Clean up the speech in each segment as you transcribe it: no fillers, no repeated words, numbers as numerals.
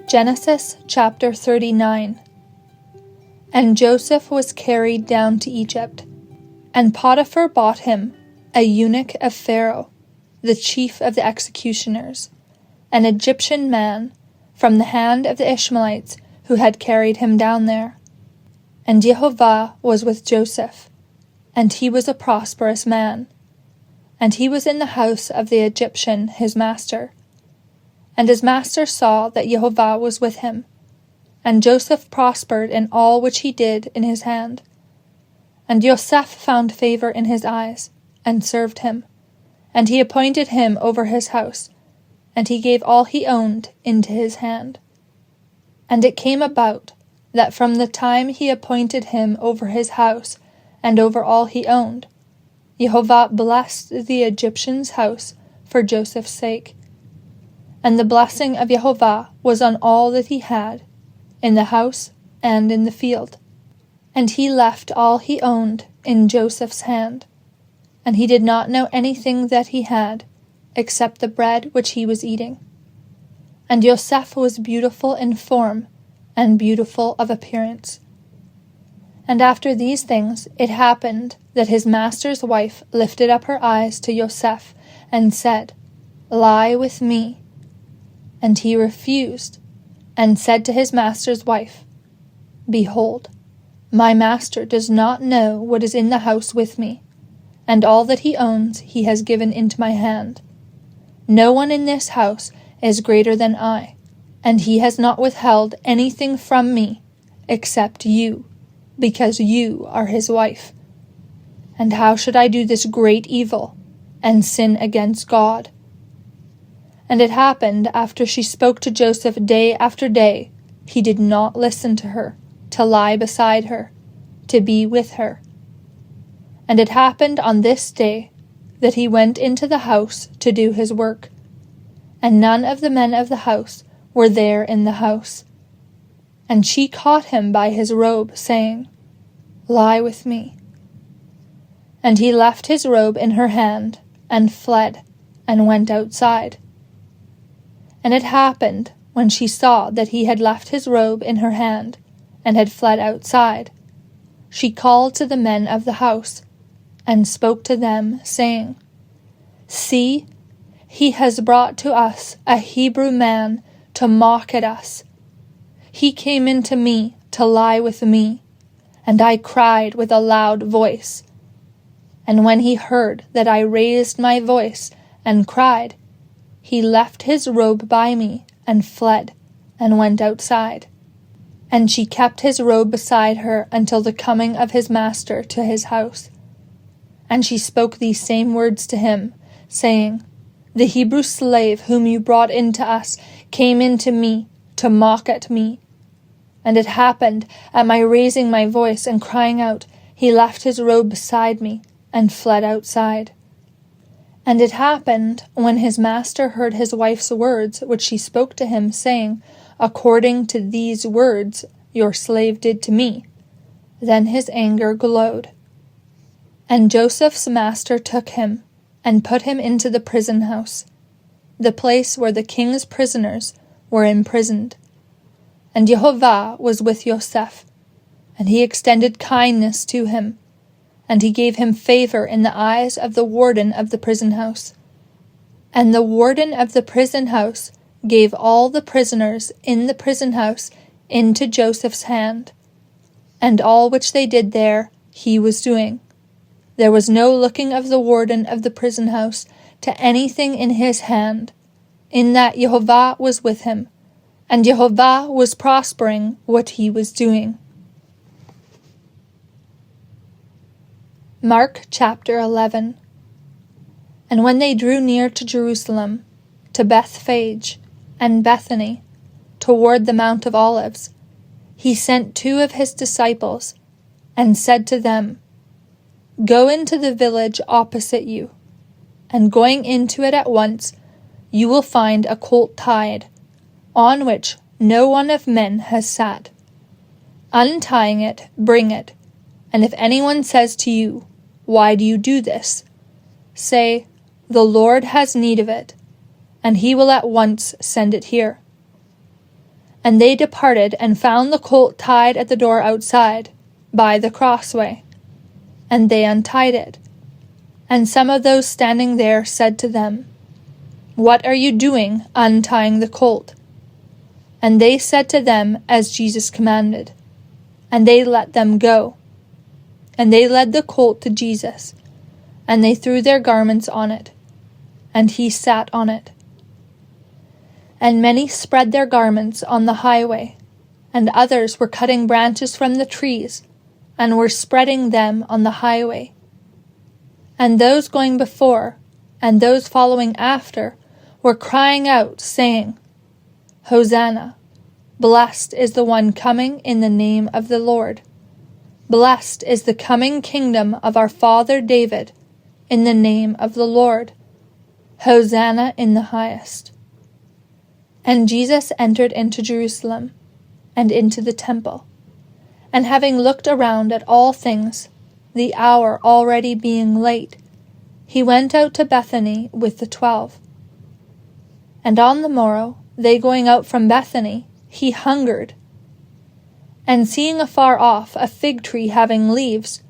Genesis chapter 39. And Joseph was carried down to Egypt, and Potiphar bought him, a eunuch of Pharaoh, the chief of the executioners, an Egyptian man, from the hand of the Ishmaelites who had carried him down there. And Jehovah was with Joseph, and he was a prosperous man, and he was in the house of the Egyptian his master. And his master saw that Jehovah was with him, and Joseph prospered in all which he did in his hand. And Joseph found favor in his eyes, and served him, and he appointed him over his house, and he gave all he owned into his hand. And it came about that from the time he appointed him over his house, and over all he owned, Jehovah blessed the Egyptian's house for Joseph's sake. And the blessing of Jehovah was on all that he had, in the house and in the field. And he left all he owned in Joseph's hand, and he did not know anything that he had, except the bread which he was eating. And Joseph was beautiful in form, and beautiful of appearance. And after these things it happened that his master's wife lifted up her eyes to Joseph, and said, "Lie with me." And he refused, and said to his master's wife, "Behold, my master does not know what is in the house with me, and all that he owns he has given into my hand. No one in this house is greater than I, and he has not withheld anything from me, except you, because you are his wife. And how should I do this great evil, and sin against God?" And it happened, after she spoke to Joseph day after day, he did not listen to her, to lie beside her, to be with her. And it happened on this day that he went into the house to do his work, and none of the men of the house were there in the house. And she caught him by his robe, saying, "Lie with me." And he left his robe in her hand, and fled, and went outside. And it happened, when she saw that he had left his robe in her hand, and had fled outside, she called to the men of the house, and spoke to them, saying, "See, he has brought to us a Hebrew man to mock at us. He came in to me to lie with me, and I cried with a loud voice. And when he heard that I raised my voice and cried, he left his robe by me, and fled, and went outside. And she kept his robe beside her until the coming of his master to his house. And she spoke these same words to him, saying, The Hebrew slave whom you brought in to us came in to me to mock at me. And it happened, at my raising my voice and crying out, he left his robe beside me, and fled outside. And it happened, when his master heard his wife's words which she spoke to him, saying, According to these words your slave did to me, then his anger glowed. And Joseph's master took him, and put him into the prison house, the place where the king's prisoners were imprisoned. And Jehovah was with Joseph, and he extended kindness to him, and he gave him favor in the eyes of the warden of the prison house. And the warden of the prison house gave all the prisoners in the prison house into Joseph's hand, and all which they did there he was doing. There was no looking of the warden of the prison house to anything in his hand, in that Jehovah was with him, and Jehovah was prospering what he was doing. Mark chapter 11. And when they drew near to Jerusalem, to Bethphage and Bethany, toward the Mount of Olives, he sent 2 of his disciples, and said to them, Go into the village opposite you, and going into it at once, you will find a colt tied, on which no one of men has sat. Untying it, bring it, and if anyone says to you, Why do you do this? Say, The Lord has need of it, and he will at once send it here. And they departed and found the colt tied at the door outside, by the crossway. And they untied it. And some of those standing there said to them, "What are you doing, untying the colt?" And they said to them as Jesus commanded. And they let them go. And they led the colt to Jesus, and they threw their garments on it, and he sat on it. And many spread their garments on the highway, and others were cutting branches from the trees, and were spreading them on the highway. And those going before, and those following after, were crying out, saying, "Hosanna! Blessed is the one coming in the name of the Lord. Blessed is the coming kingdom of our father David, in the name of the Lord. Hosanna in the highest." And Jesus entered into Jerusalem, and into the temple. And having looked around at all things, the hour already being late, he went out to Bethany with the 12. And on the morrow, they going out from Bethany, he hungered. And seeing afar off a fig tree having leaves,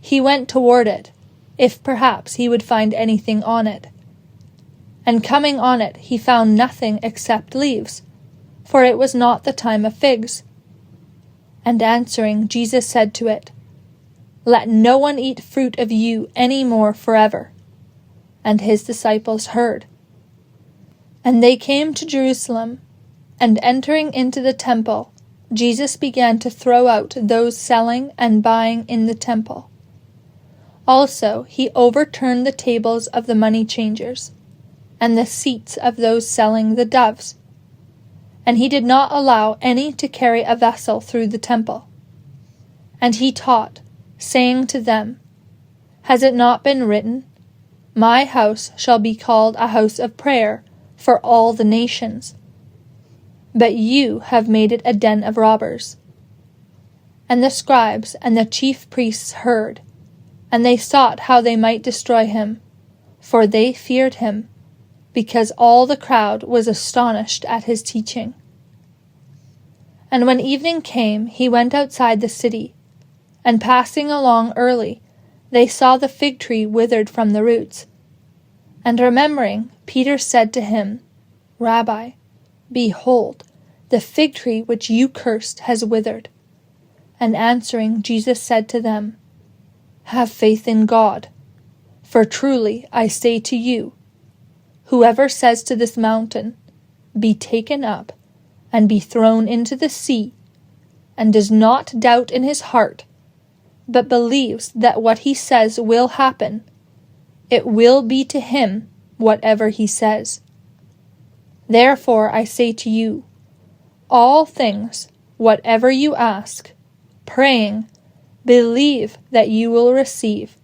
he went toward it, if perhaps he would find anything on it. And coming on it, he found nothing except leaves, for it was not the time of figs. And answering, Jesus said to it, "Let no one eat fruit of you any more forever." And his disciples heard. And they came to Jerusalem, and entering into the temple, Jesus began to throw out those selling and buying in the temple. Also he overturned the tables of the money changers, and the seats of those selling the doves. And he did not allow any to carry a vessel through the temple. And he taught, saying to them, "Has it not been written, 'My house shall be called a house of prayer for all the nations'? But you have made it a den of robbers." And the scribes and the chief priests heard, and they sought how they might destroy him, for they feared him, because all the crowd was astonished at his teaching. And when evening came, he went outside the city, and passing along early, they saw the fig tree withered from the roots. And remembering, Peter said to him, "Rabbi, behold, the fig tree which you cursed has withered." And answering, Jesus said to them, "Have faith in God, for truly I say to you, whoever says to this mountain, 'Be taken up, and be thrown into the sea,' and does not doubt in his heart, but believes that what he says will happen, it will be to him whatever he says. Therefore I say to you, all things, whatever you ask, praying, believe that you will receive,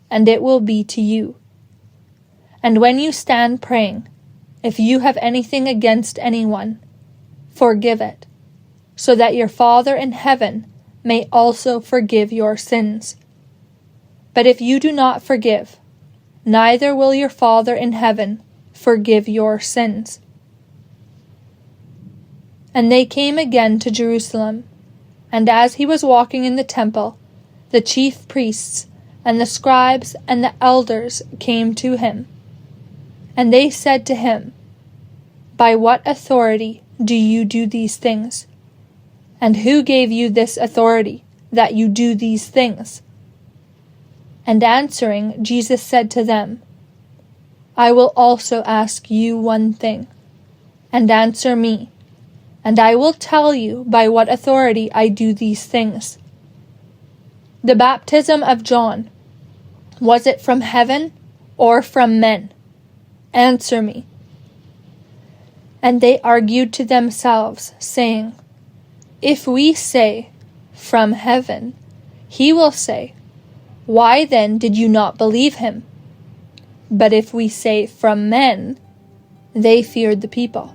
and it will be to you. And when you stand praying, if you have anything against anyone, forgive it, so that your Father in heaven may also forgive your sins. But if you do not forgive, neither will your Father in heaven forgive your sins." And they came again to Jerusalem, and as he was walking in the temple, the chief priests and the scribes and the elders came to him. And they said to him, "By what authority do you do these things? And who gave you this authority, that you do these things?" And answering, Jesus said to them, "I will also ask you one thing, and answer me, and I will tell you by what authority I do these things. The baptism of John, was it from heaven or from men? Answer me." And they argued to themselves, saying, "If we say, 'From heaven,' he will say, 'Why then did you not believe him?' But if we say, 'From men,'" they feared the people,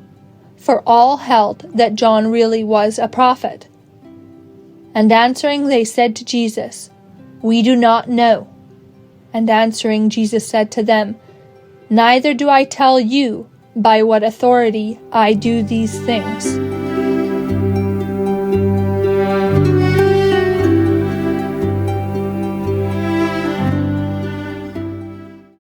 for all held that John really was a prophet. And answering, they said to Jesus, "We do not know." And answering, Jesus said to them, "Neither do I tell you by what authority I do these things."